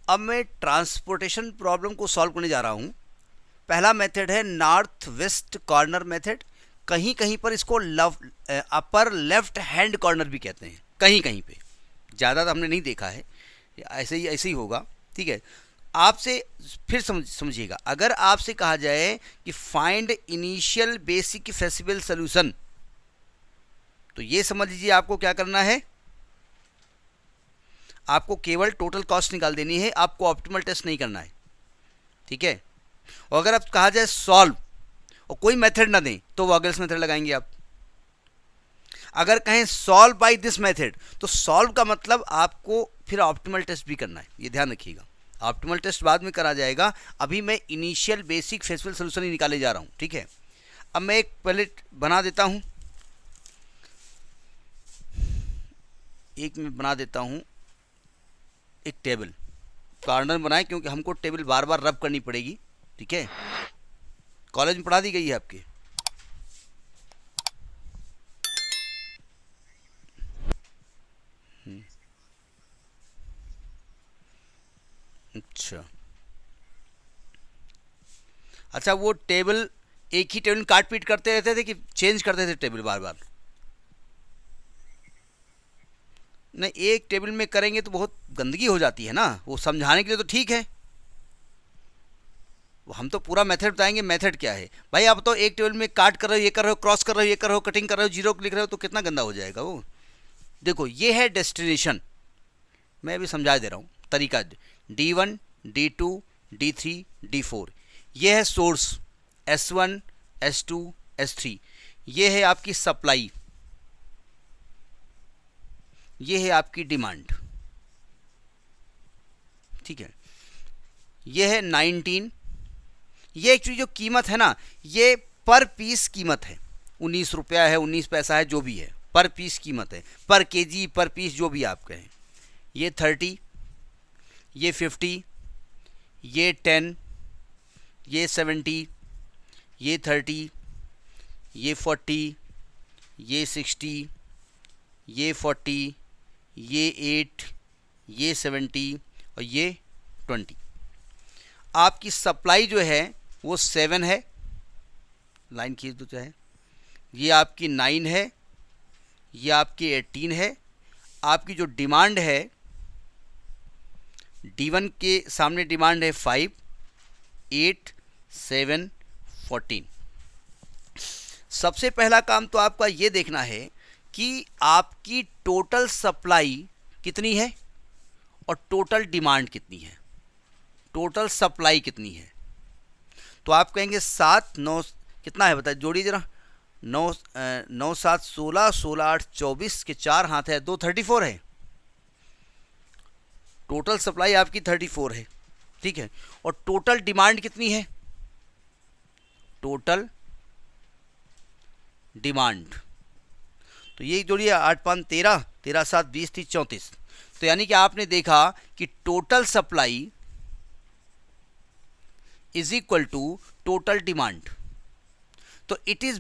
अब मैं transportation problem को सॉल्व करने जा रहा हूँ। पहला मेथड है नॉर्थ वेस्ट कॉर्नर मेथड। कहीं कहीं पर इसको अपर लेफ्ट हैंड कॉर्नर भी कहते हैं, कहीं कहीं पे, ज़्यादा तो हमने नहीं देखा है, ऐसे ही होगा। ठीक है, आपसे फिर समझिएगा, अगर आपसे कहा जाए कि find initial basic feasible solution, तो ये समझ लीजिए आपको क्या करना है, आपको केवल टोटल कॉस्ट निकाल देनी है, आपको ऑप्टिमल टेस्ट नहीं करना है। ठीक है, और अगर आप कहा जाए सॉल्व और कोई मेथड ना दें तो वॉगल्स मेथड लगाएंगे आप। अगर कहें सॉल्व बाय दिस मेथड, तो सॉल्व का मतलब आपको फिर ऑप्टिमल टेस्ट भी करना है, ये ध्यान रखिएगा। ऑप्टिमल टेस्ट बाद में करा जाएगा, अभी मैं इनिशियल बेसिक फेसिबल सोल्यूशन ही निकाले जा रहा हूँ। ठीक है, अब मैं एक पहले बना देता हूँ, एक टेबल कॉर्नर बनाए, क्योंकि हमको टेबल बार बार रब करनी पड़ेगी। ठीक है, कॉलेज में पढ़ा दी गई है आपके। अच्छा, वो टेबल एक ही टेबल काट पीट करते रहते थे कि चेंज करते थे टेबल बार बार? नहीं, एक टेबल में करेंगे तो बहुत गंदगी हो जाती है ना। वो समझाने के लिए तो ठीक है, हम तो पूरा मेथड बताएंगे। मेथड क्या है भाई, आप तो एक टेबल में काट कर रहे हो, ये कर रहे हो, क्रॉस कर रहे हो, ये कर रहे हो, कटिंग कर रहे हो, जीरो लिख रहे हो, तो कितना गंदा हो जाएगा वो। देखो, ये है डेस्टिनेशन, मैं अभी समझा दे रहा हूँ तरीका। D1, D2, D3, D4, ये है सोर्स S1, S2, S3, ये है आपकी सप्लाई, ये है आपकी डिमांड। ठीक है, ये है 19, ये एक्चुअली जो कीमत है ना, ये पर पीस कीमत है, 19 रुपया है, 19 पैसा है, जो भी है, पर पीस कीमत है, पर केजी, पर पीस, जो भी आप कहें। ये 30, ये 50, ये 10, ये 70, ये 30, ये 40, ये 60, ये 40, ये 8, ये 70 और ये 20। आपकी सप्लाई जो है वो 7 है, लाइन खींच दो चाहे, ये आपकी 9 है, ये आपकी 18 है। आपकी जो डिमांड है, D1 के सामने डिमांड है 5, 8, 7, 14। सबसे पहला काम तो आपका ये देखना है कि आपकी टोटल सप्लाई कितनी है और टोटल डिमांड कितनी है। टोटल सप्लाई कितनी है, तो आप कहेंगे 7, 9, कितना है बताइए, जोड़िए जरा। 9, 9, 7, 16, 16, 8, 24 के 4 हाथ है, 2, 34 है। टोटल सप्लाई आपकी 34 है। ठीक है, और टोटल डिमांड कितनी है? टोटल डिमांड, तो ये जोड़िए, 8, 5, 13, 13, 7, 20, 30, 34। तो यानी कि आपने देखा कि total supply is equal to total demand, तो it is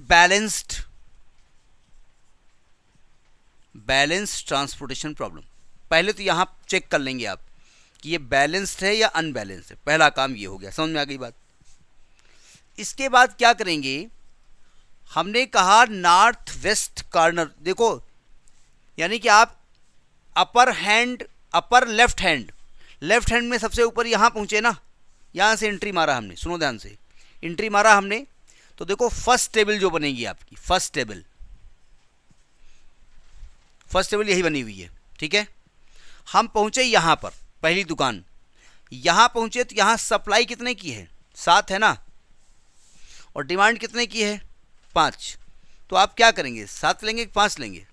balanced transportation problem. पहले तो यहां चेक कर लेंगे आप कि ये बैलेंस्ड है या अनबैलेंस्ड है। पहला काम ये हो गया, समझ में आ गई बात। इसके बाद क्या करेंगे, हमने कहा नॉर्थ वेस्ट कॉर्नर। देखो, यानी कि आप अपर लेफ्ट हैंड में सबसे ऊपर यहां पहुंचे ना, यहां से एंट्री मारा हमने, सुनो ध्यान से, एंट्री मारा हमने, तो देखो फर्स्ट टेबल जो बनेगी आपकी, फर्स्ट टेबल यही बनी हुई है। ठीक है, हम पहुंचे यहां पर, पहली दुकान, यहां पहुंचे तो यहां सप्लाई कितने की है, 7 है ना, और डिमांड कितने की है, 5। तो आप क्या करेंगे, 7 लेंगे कि 5 लेंगे?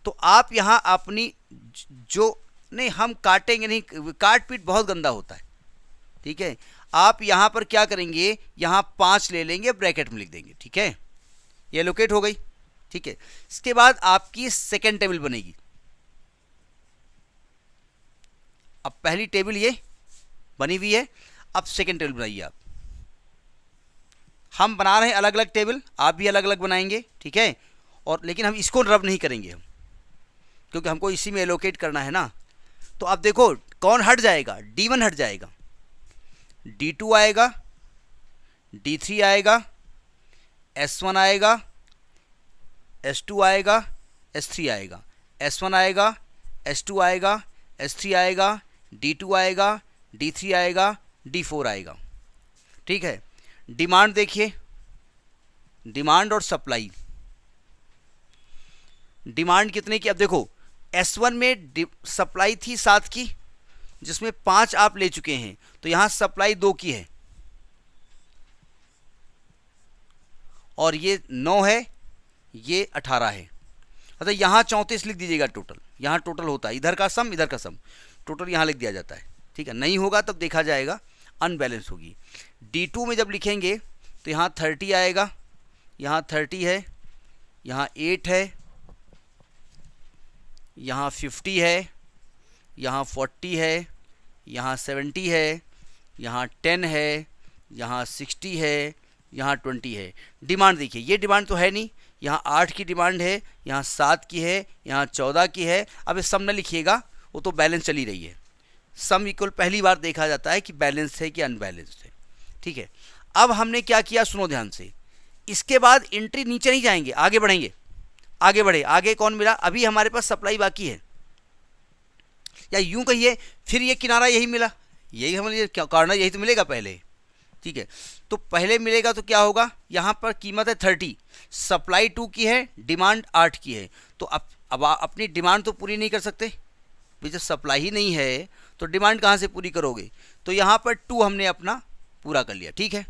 तो आप यहां अपनी जो, नहीं हम काटेंगे नहीं, काट पीट बहुत गंदा होता है। ठीक है, आप यहां पर क्या करेंगे, यहां 5 ले लेंगे, ब्रैकेट में लिख देंगे। ठीक है, ये लोकेट हो गई। ठीक है, इसके बाद आपकी सेकेंड टेबल बनेगी। अब पहली टेबल ये बनी हुई है, अब सेकेंड टेबल बनाइए आप। हम बना रहे हैं अलग अलग टेबल, आप भी अलग अलग बनाएंगे। ठीक है, और लेकिन हम इसको रब नहीं करेंगे हम, क्योंकि हमको इसी में एलोकेट करना है ना। तो अब देखो कौन हट जाएगा, D1 हट जाएगा, D2 आएगा, D3 आएगा, S1 आएगा, S2 आएगा, S3 आएगा, S1 आएगा, S2 आएगा, S3 आएगा, D2 आएगा, D3 आएगा, D4 आएगा। ठीक है, डिमांड देखिए, डिमांड और सप्लाई, डिमांड कितने की, अब देखो S1 में सप्लाई थी 7 की, जिसमें 5 आप ले चुके हैं, तो यहां सप्लाई 2 की है, और ये 9 है, ये 18 है, मतलब यहां 34 लिख दीजिएगा टोटल, यहां टोटल होता है इधर का सम इधर का सम, टोटल यहां लिख दिया जाता है। ठीक है, नहीं होगा तब देखा जाएगा, अनबैलेंस होगी। D2 में जब लिखेंगे तो यहाँ 30 आएगा, यहाँ 30 है, यहाँ 8 है, यहाँ 50 है, यहाँ 40 है, यहाँ 70 है, यहाँ 10 है, यहाँ 60 है, यहाँ 20 है। डिमांड देखिए, ये डिमांड तो है नहीं, यहाँ 8 की डिमांड है, यहाँ 7 की है, यहाँ 14 की है। अब इस सम न लिखिएगा, वो तो बैलेंस चली रही है। सम इक्वल पहली बार देखा जाता है कि बैलेंस है कि अनबैलेंस्ड है। ठीक है, अब हमने क्या किया, सुनो ध्यान से, इसके बाद एंट्री नीचे नहीं जाएंगे, आगे बढ़ेंगे, आगे बढ़े, आगे कौन मिला, अभी हमारे पास सप्लाई बाकी है, या यूं कहिए फिर ये किनारा यही मिला, यही हमारे कॉर्नर यही तो मिलेगा पहले। ठीक है, तो पहले मिलेगा तो क्या होगा, यहाँ पर कीमत है 30, सप्लाई 2 की है, डिमांड 8 की है, तो अब अपनी डिमांड तो पूरी नहीं कर सकते भाई, जब सप्लाई ही नहीं है तो डिमांड कहाँ से पूरी करोगे, तो यहाँ पर 2 हमने अपना पूरा कर लिया। ठीक है,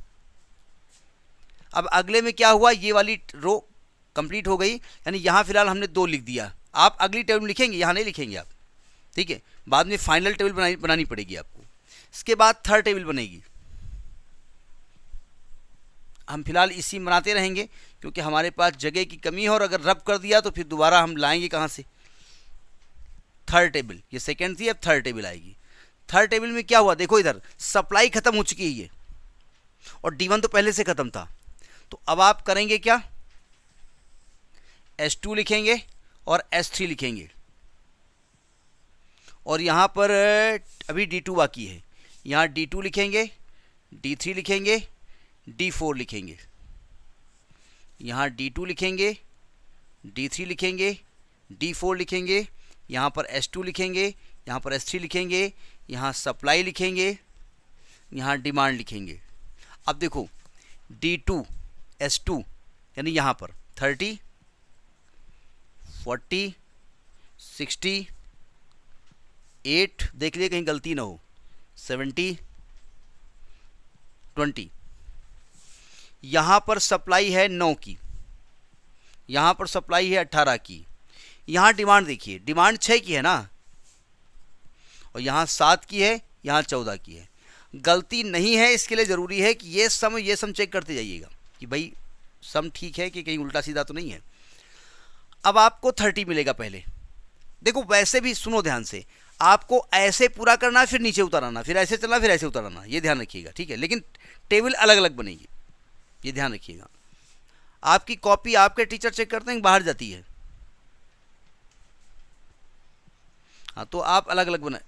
अब अगले में क्या हुआ, ये वाली रो कंप्लीट हो गई, यानी यहाँ फिलहाल हमने 2 लिख दिया। आप अगली टेबल में लिखेंगे, यहाँ नहीं लिखेंगे आप। ठीक है, बाद में फाइनल टेबल बनानी पड़ेगी आपको। इसके बाद थर्ड टेबल बनेगी, हम फिलहाल इसी बनाते रहेंगे क्योंकि हमारे पास जगह की कमी है, और अगर रब कर दिया तो फिर दोबारा हम लाएंगे कहाँ से, थर्ड टेबल, ये सेकेंड थी, अब थर्ड टेबल आएगी। थर्ड टेबल में क्या हुआ, देखो इधर सप्लाई खत्म हो चुकी है ये, और D1 तो पहले से खत्म था, तो अब आप करेंगे क्या, S2 लिखेंगे और S3 लिखेंगे, और यहाँ पर अभी D2 बाकी है, यहाँ D2 लिखेंगे, D3 लिखेंगे, D4 लिखेंगे, यहाँ D2 लिखेंगे, D3 लिखेंगे, D4 लिखेंगे, यहाँ पर S2 लिखेंगे, यहाँ पर S3 लिखेंगे, यहाँ सप्लाई लिखेंगे, यहाँ डिमांड लिखेंगे। अब देखो D2 S2 यानी यहाँ पर 30 40 60 8 देख लिए कहीं गलती ना हो, 70 20, यहाँ पर सप्लाई है 9 की, यहाँ पर सप्लाई है 18 की, यहाँ डिमांड देखिए, डिमांड 6 की है ना, और यहाँ 7 की है, यहाँ 14 की है। गलती नहीं है, इसके लिए ज़रूरी है कि ये सम चेक करते जाइएगा कि भाई सम ठीक है कि कहीं उल्टा सीधा तो नहीं है। अब आपको 30 मिलेगा पहले। देखो वैसे भी सुनो ध्यान से, आपको ऐसे पूरा करना है, फिर नीचे उतर आना, फिर ऐसे चलना, फिर ऐसे उतर आना, ये ध्यान रखिएगा। ठीक है, लेकिन टेबल अलग अलग बनेगी, ये ध्यान रखिएगा। आपकी कॉपी आपके टीचर चेक करते हैं बाहर जाती है, हाँ तो आप अलग अलग बना,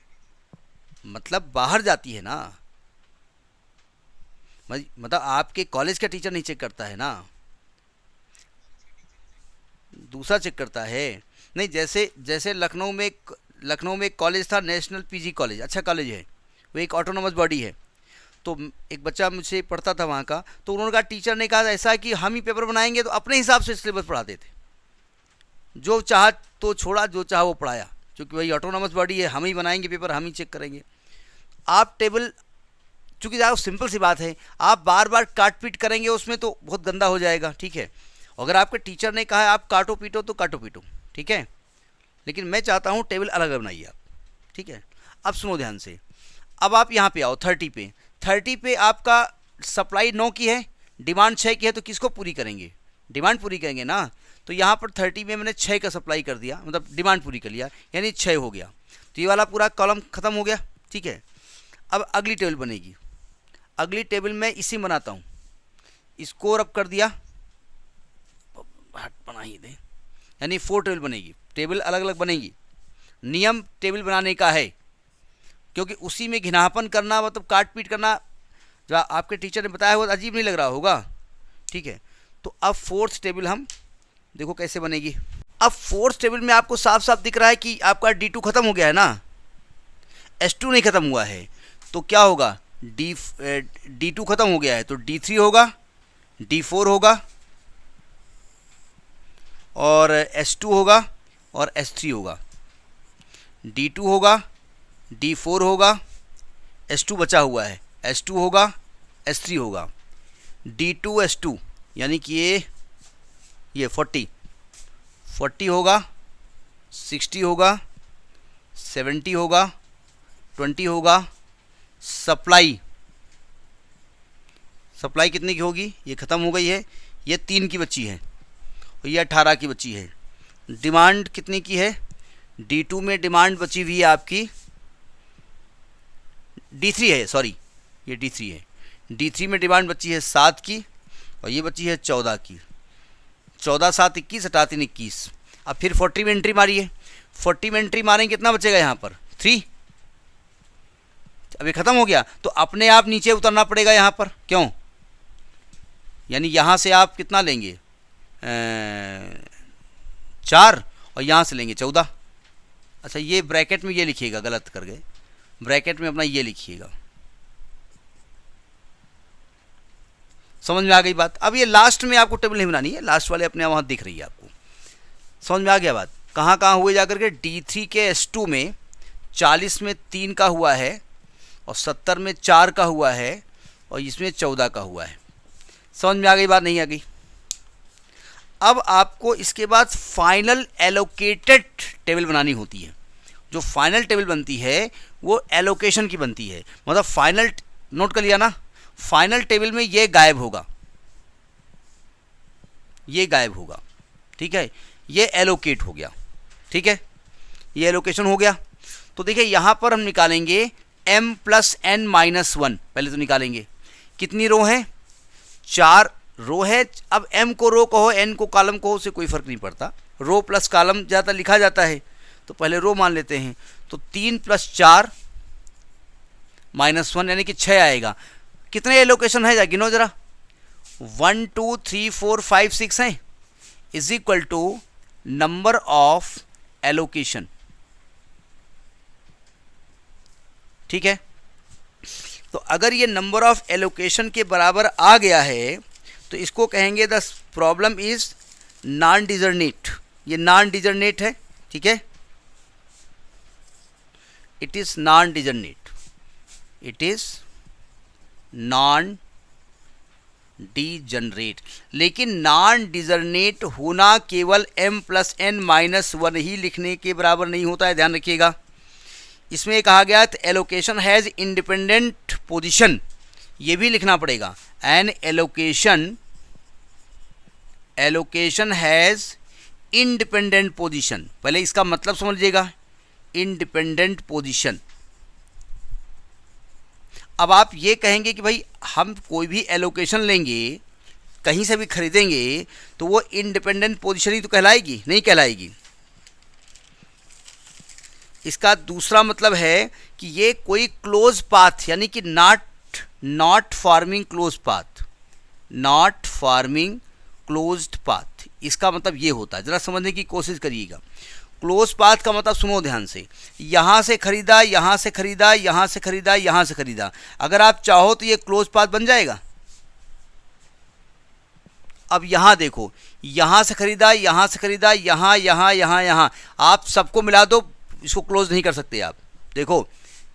मतलब बाहर जाती है ना, मतलब आपके कॉलेज का टीचर नहीं चेक करता है ना, दूसरा चेक करता है। नहीं, जैसे लखनऊ में एक कॉलेज था, नेशनल पीजी कॉलेज, अच्छा कॉलेज है, वो एक ऑटोनोमस बॉडी है। तो एक बच्चा मुझसे पढ़ता था वहाँ का, तो उन्होंने कहा, टीचर ने कहा ऐसा कि हम ही पेपर बनाएंगे, तो अपने हिसाब से सिलेबस पढ़ाते थे, जो चाहा तो छोड़ा, जो चाहा वो पढ़ाया, क्योंकि वही ऑटोनोमस बॉडी है, हम ही बनाएंगे पेपर, हम ही चेक करेंगे। आप टेबल, चूँकि ज़्यादा सिंपल सी बात है, आप बार बार काट पीट करेंगे उसमें तो बहुत गंदा हो जाएगा। ठीक है, अगर आपके टीचर ने कहा है आप काटो पीटो तो काटो पीटो, ठीक है, लेकिन मैं चाहता हूँ टेबल अलग अलग बनाइए आप। ठीक है, अब सुनो ध्यान से, अब आप यहाँ पे आओ 30 पे। 30 पे आपका सप्लाई 9 की है, डिमांड 6 की है, तो किसको पूरी करेंगे, डिमांड पूरी करेंगे ना। तो यहाँ पर 30 में मैंने 6 का सप्लाई कर दिया, मतलब डिमांड पूरी कर लिया, यानी 6 हो गया, तो ये वाला पूरा कॉलम ख़त्म हो गया। ठीक है, अब अगली टेबल बनेगी, अगली टेबल में इसी बनाता हूँ, इसको रब कर दिया, हट बना ही दें, यानी 4 टेबल बनेगी, टेबल अलग अलग बनेगी। नियम टेबल बनाने का है क्योंकि उसी में घिनापन करना मतलब काट पीट करना, जो आपके टीचर ने बताया हुआ अजीब नहीं लग रहा होगा। ठीक है, तो अब फोर्थ टेबल हम देखो कैसे बनेगी। अब फोर्थ टेबल में आपको साफ साफ दिख रहा है कि आपका D2 खत्म हो गया है ना, S2 नहीं खत्म हुआ है, तो क्या होगा, D2 खत्म हो गया है तो D3 होगा, D4 होगा और S2 होगा और S3 होगा। D2 होगा, D4 होगा, S2 बचा हुआ है, S2 होगा, S3 होगा, D2 S2 यानी कि ये 40 होगा, 60 होगा, 70 होगा, 20 होगा। सप्लाई कितने की होगी, ये ख़त्म हो गई है, ये 3 की बची है और ये 18 की बची है। डिमांड कितने की है, D2 में डिमांड बची हुई है आपकी, D3 है, सॉरी ये D3 है, D3 में डिमांड बची है 7 की और ये बची है 14 की। 14 7 21, 18 3 21। अब फिर 40 में एंट्री मारिए, 40 में एंट्री मारेंगे कितना बचेगा यहाँ पर 3। अब ये ख़त्म हो गया तो अपने आप नीचे उतरना पड़ेगा यहाँ पर, क्यों, यानी यहाँ से आप कितना लेंगे 4 और यहाँ से लेंगे 14। अच्छा ये ब्रैकेट में ये लिखिएगा, गलत कर गए, ब्रैकेट में अपना ये लिखिएगा। समझ में आ गई बात। अब ये लास्ट में आपको टेबल नहीं बनानी है, लास्ट वाले अपने वहाँ दिख रही है आपको, समझ में आ गया बात। कहाँ कहाँ हुए जाकर के, D3 के S2 में 40 में 3 का हुआ है और 70 में 4 का हुआ है और इसमें 14 का हुआ है। समझ में आ गई बात, नहीं आ गई। अब आपको इसके बाद फाइनल एलोकेटेड टेबल बनानी होती है। जो फाइनल टेबल बनती है वो एलोकेशन की बनती है, मतलब फाइनल, नोट कर लिया ना, फाइनल टेबल में ये गायब होगा, ये गायब होगा, ठीक है, ये एलोकेट हो गया, ठीक है, ये एलोकेशन हो गया। तो देखिए यहाँ पर हम निकालेंगे m + n-1, पहले तो निकालेंगे कितनी रो है, 4 रो है। अब m को रो कहो, n को कॉलम कहो, उससे कोई फर्क नहीं पड़ता, रो प्लस कॉलम ज़्यादा लिखा जाता है तो पहले रो मान लेते हैं। तो 3 + 4 -1 यानी कि 6 आएगा। कितने एलोकेशन है, गिनो जरा, 1 2 3 4 5 6 हैं, is equal to number of allocation, ठीक है। तो अगर ये नंबर ऑफ एलोकेशन के बराबर आ गया है तो इसको कहेंगे the problem is non degenerate, ये नॉन डिजर्नेट है, ठीक है, it is non degenerate, it is non degenerate. लेकिन नॉन डिजर्नेट होना केवल m + n-1 ही लिखने के बराबर नहीं होता है, ध्यान रखिएगा। इसमें कहा गया था एलोकेशन हैज़ इंडिपेंडेंट पोजीशन, ये भी लिखना पड़ेगा, N allocation has independent position. पहले इसका मतलब समझ लीजिएगा, इंडिपेंडेंट पोजीशन। अब आप ये कहेंगे कि भाई हम कोई भी एलोकेशन लेंगे, कहीं से भी खरीदेंगे तो वो इंडिपेंडेंट पोजीशन ही तो कहलाएगी, नहीं कहलाएगी। इसका दूसरा मतलब है कि ये कोई क्लोज पाथ, यानी कि not farming close path, not farming closed path, इसका मतलब ये होता है। ज़रा समझने की कोशिश करिएगा। क्लोज पाथ का मतलब सुनो ध्यान से, यहाँ से खरीदा, यहाँ से खरीदा, यहाँ से खरीदा, यहाँ से खरीदा, अगर आप चाहो तो ये क्लोज पाथ बन जाएगा। अब यहाँ देखो, यहाँ से खरीदा, यहाँ से खरीदा, यहाँ यहाँ यहाँ यहाँ, आप सबको मिला दो, इसको क्लोज नहीं कर सकते आप। देखो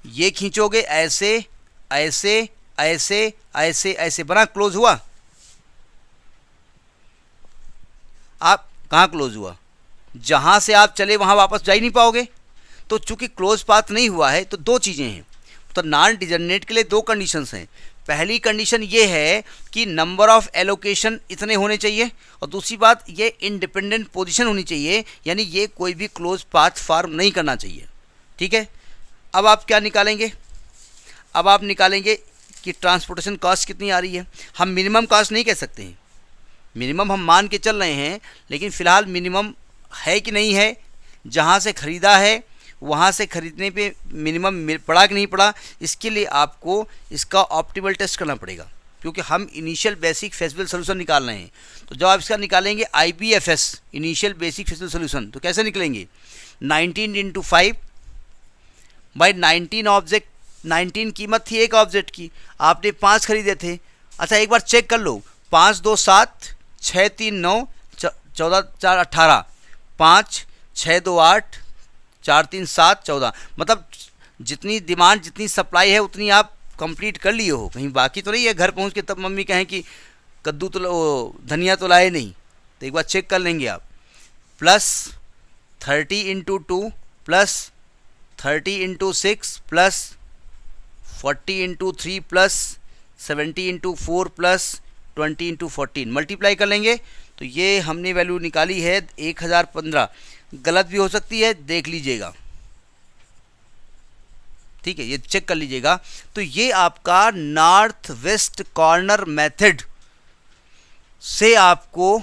ये खींचोगे ऐसे ऐसे ऐसे ऐसे ऐसे, बना, क्लोज हुआ। आप कहाँ क्लोज हुआ, जहाँ से आप चले वहाँ वापस जा ही नहीं पाओगे। तो चूंकि क्लोज पाथ नहीं हुआ है तो दो चीज़ें हैं। तो नॉन डिजर्नेट के लिए दो कंडीशंस हैं। पहली कंडीशन ये है कि नंबर ऑफ एलोकेशन इतने होने चाहिए, और दूसरी बात ये इंडिपेंडेंट पोजीशन होनी चाहिए, यानी ये कोई भी क्लोज पाथ फॉर्म नहीं करना चाहिए, ठीक है। अब आप क्या निकालेंगे, अब आप निकालेंगे कि ट्रांसपोर्टेशन कॉस्ट कितनी आ रही है। हम मिनिमम कॉस्ट नहीं कह सकते हैं, मिनिमम हम मान के चल रहे हैं, लेकिन फ़िलहाल मिनिमम है कि नहीं है, जहाँ से ख़रीदा है वहाँ से खरीदने पे मिनिमम पड़ा कि नहीं पड़ा, इसके लिए आपको इसका ऑप्टिमल टेस्ट करना पड़ेगा, क्योंकि हम इनिशियल बेसिक फेसिबल सोल्यूशन निकाल रहे हैं। तो जब आप इसका निकालेंगे IBFS initial basic feasible solution, तो कैसे निकलेंगे, 19 × 5 बाई 19 ऑब्जेक्ट, 19 कीमत थी एक ऑब्जेक्ट की, आपने 5 खरीदे थे। अच्छा एक बार चेक कर लो, 5 2 7, 6 3 9, 14 4 18, 5 6 2 8, 4 3 7 14, मतलब जितनी डिमांड जितनी सप्लाई है उतनी आप कंप्लीट कर लिए हो, कहीं बाकी तो नहीं है घर पहुंच के तब मम्मी कहें कि कद्दू तो धनिया तो लाए नहीं। तो एक बार चेक कर लेंगे आप, plus 30 × 2 plus 30 × 6 plus 40 × 3 plus 70 × 4 plus 20 × 14 multiply कर लेंगे। तो ये हमने वैल्यू निकाली है 1015, गलत भी हो सकती है, देख लीजिएगा, ठीक है, ये चेक कर लीजिएगा। तो ये आपका नॉर्थ वेस्ट कॉर्नर मेथड से आपको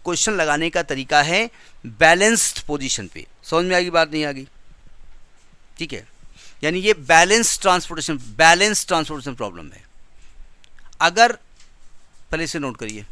क्वेश्चन लगाने का तरीका है बैलेंस्ड पोजीशन पे। समझ में आ गई बात, नहीं आ गई, ठीक है, यानी ये बैलेंस ट्रांसपोर्टेशन प्रॉब्लम है। अगर पहले से नोट करिए,